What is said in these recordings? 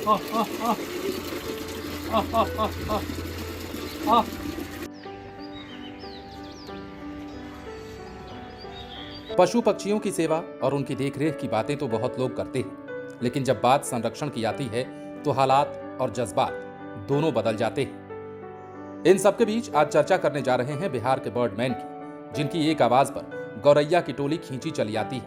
पशु पक्षियों की सेवा और उनकी देखरेख की बातें तो बहुत लोग करते हैं, लेकिन जब बात संरक्षण की आती है तो हालात और जज्बात दोनों बदल जाते हैं। इन सबके बीच आज चर्चा करने जा रहे हैं बिहार के बर्डमैन की, जिनकी एक आवाज पर गौरैया की टोली खींची चली आती है।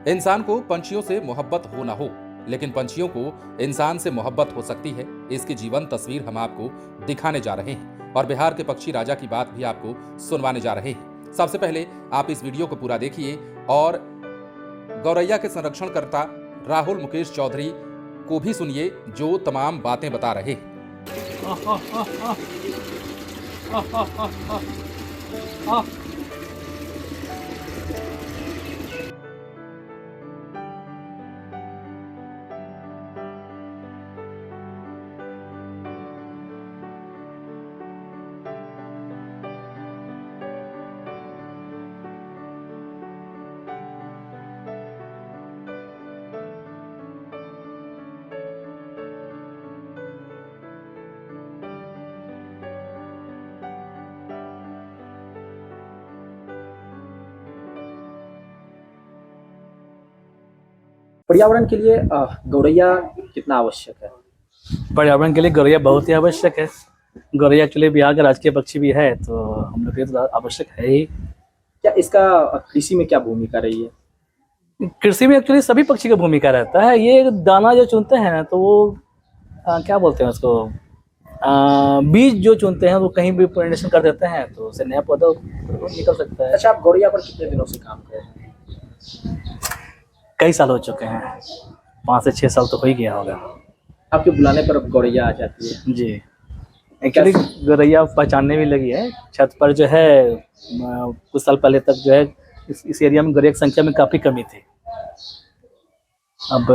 इंसान को पंछियों से मोहब्बत हो ना हो, लेकिन पंछियों को इंसान से मोहब्बत हो सकती है, इसकी जीवन तस्वीर हम आपको दिखाने जा रहे हैं और बिहार के पक्षी राजा की बात भी आपको सुनवाने जा रहे हैं। सबसे पहले आप इस वीडियो को पूरा देखिए और गौरैया के संरक्षणकर्ता राहुल मुकेश चौधरी को भी सुनिए, जो तमाम बातें बता रहे हैं। पर्यावरण के लिए गौरैया कितना आवश्यक है? पर्यावरण के लिए गौरैया बहुत ही आवश्यक है। गौरैया एक्चुअली बिहार का राजकीय पक्षी भी है, तो हम लोग के लिए तो आवश्यक है ही। क्या इसका कृषि में क्या भूमिका रही है? कृषि में एक्चुअली सभी पक्षी का भूमिका रहता है। ये दाना जो चुनते हैं ना, तो वो क्या बोलते हैं उसको, बीज जो चुनते हैं वो कहीं भी पोलिनेशन कर देते हैं, तो उससे नया पौधा निकल सकता है। अच्छा, आप गौरैया पर कितने दिनों से काम कर रहे हैं? कई साल हो चुके हैं, 5 से 6 साल तो हो ही गया होगा। आपके बुलाने पर अब गौरैया आ जाती है? जी, एक्चुअली गौरैया पहचानने भी लगी है। छत पर जो है कुछ साल पहले तक जो है इस एरिया में गौरैया की संख्या में काफ़ी कमी थी। अब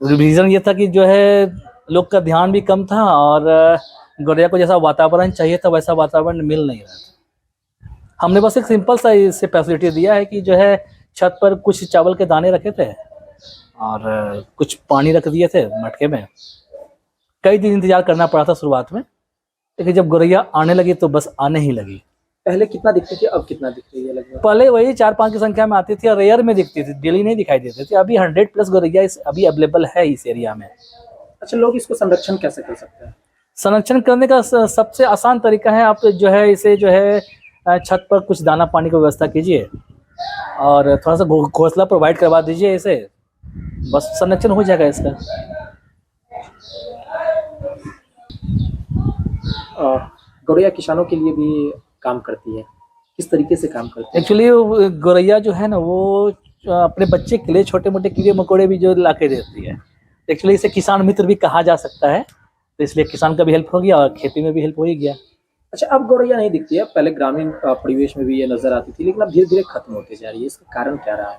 रीज़न ये था कि जो है लोग का ध्यान भी कम था और गौरैया को जैसा वातावरण चाहिए था वैसा वातावरण मिल नहीं रहा था। हमने बस एक सिंपल सा इससे फैसिलिटी दिया है कि जो है छत पर कुछ चावल के दाने रखे थे और कुछ पानी रख दिए थे मटके में। कई दिन इंतजार करना पड़ा था शुरुआत में, लेकिन जब गौरैया आने लगी तो बस आने ही लगी। पहले कितना दिखती थी, अब कितना दिख रही है लगभग? पहले वही 4-5 की संख्या में आती थी और रेयर में दिखती थी, डेली नहीं दिखाई देती थी। अभी 100+ गौरैया अभी अवेलेबल है इस एरिया में। अच्छा, लोग इसको संरक्षण कैसे कर सकते हैं? संरक्षण करने का सबसे आसान तरीका है, आप जो है इसे जो है छत पर कुछ दाना पानी की व्यवस्था कीजिए और थोड़ा सा घोंसला प्रोवाइड करवा दीजिए इसे, बस संरक्षण हो जाएगा इसका। गौरैया किसानों के लिए भी काम करती है, किस तरीके से काम करती है? एक्चुअली गौरैया जो है ना, वो अपने बच्चे के लिए छोटे मोटे कीड़े मकोड़े भी जो ला के देती है। एक्चुअली इसे किसान मित्र भी कहा जा सकता है, तो इसलिए किसान का भी हेल्प हो गया और खेती में भी हेल्प हो ही गया। अच्छा, अब गौरैया नहीं दिखती है, पहले ग्रामीण परिवेश में भी ये नजर आती थी, लेकिन अब धीरे धीरे खत्म होती जा रही है। इसका कारण क्या रहा है?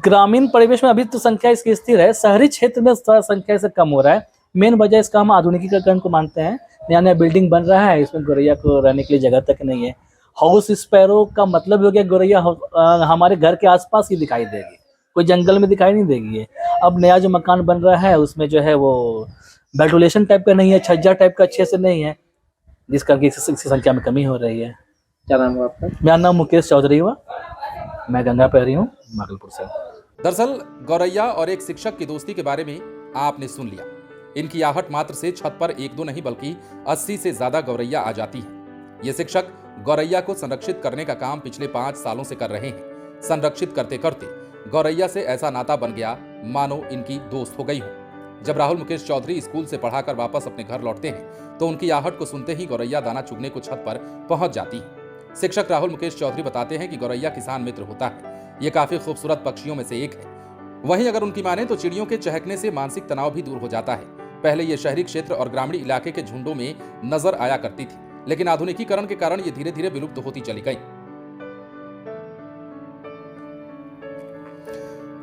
ग्रामीण परिवेश में अभी तो संख्या इसकी स्थिर है, शहरी क्षेत्र में थोड़ा संख्या से कम हो रहा है। मेन वजह इसका हम आधुनिकीकरण को मानते हैं। नया नया बिल्डिंग बन रहा है, इसमें गौरैया को रहने के लिए जगह तक नहीं है। हाउस स्पैरो का मतलब हो गया गौरैया हमारे घर के आसपास ही दिखाई देगी, कोई जंगल में दिखाई नहीं देगी है। अब नया जो मकान बन रहा है उसमें जो है वो वेंटिलेशन टाइप का नहीं है, छज्जा टाइप का अच्छे से नहीं है, जिस करके इसकी संख्या में कमी हो रही है। क्या नाम है आपका? मेरा नाम मुकेश चौधरी हुआ, मैं गंगा पहरी हूँ, भागलपुर से। दरअसल गौरैया और एक शिक्षक की दोस्ती के बारे में आपने सुन लिया। इनकी आहट मात्र से छत पर 1-2 नहीं बल्कि 80 से ज्यादा गौरैया आ जाती है। ये शिक्षक गौरैया को संरक्षित करने का काम पिछले 5 सालों से कर रहे हैं। संरक्षित करते करते गौरैया से ऐसा नाता बन गया मानो इनकी दोस्त हो गई हो। जब राहुल मुकेश चौधरी स्कूल से पढ़ाकर वापस अपने घर लौटते हैं तो उनकी आहट को सुनते ही गौरैया दाना चुगने को छत पर पहुंच जाती है। शिक्षक राहुल मुकेश चौधरी बताते हैं कि गौरैया किसान मित्र होता है। ये काफी खूबसूरत पक्षियों में से एक है। वहीं अगर उनकी माने तो चिड़ियों के चहकने से मानसिक तनाव भी दूर हो जाता है। पहले ये शहरी क्षेत्र और ग्रामीण इलाके के झुंडों में नजर आया करती थी, लेकिन आधुनिकीकरण के कारण ये धीरे धीरे विलुप्त होती चली गई।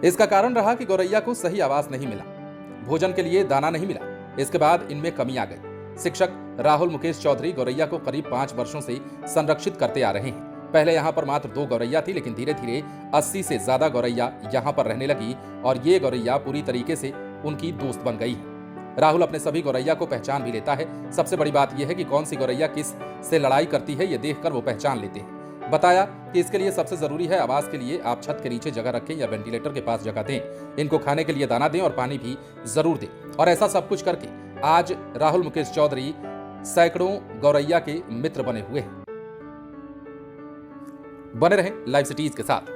इसका कारण रहा कि गौरैया को सही आवास नहीं मिला, भोजन के लिए दाना नहीं मिला। इसके बाद इनमें कमी आ गई। शिक्षक राहुल मुकेश चौधरी गौरैया को करीब 5 वर्षों से संरक्षित करते आ रहे हैं। पहले यहाँ पर मात्र 2 गौरैया थी, लेकिन धीरे धीरे 80 से ज्यादा गौरैया यहाँ पर रहने लगी और ये गौरैया पूरी तरीके से उनकी दोस्त बन गई है। राहुल अपने सभी गौरैया को पहचान भी लेता है। सबसे बड़ी बात यह है कि कौन सी गौरैया किस से लड़ाई करती है, ये देखकर वो पहचान लेते हैं। बताया कि इसके लिए सबसे जरूरी है आवाज के लिए आप छत के नीचे जगह रखें या वेंटिलेटर के पास जगह दें। इनको खाने के लिए दाना दें और पानी भी जरूर दें। और ऐसा सब कुछ करके आज राहुल मुकेश चौधरी सैकड़ों गौरैया के मित्र बने हुए हैं। बने रहें लाइव सिटीज के साथ।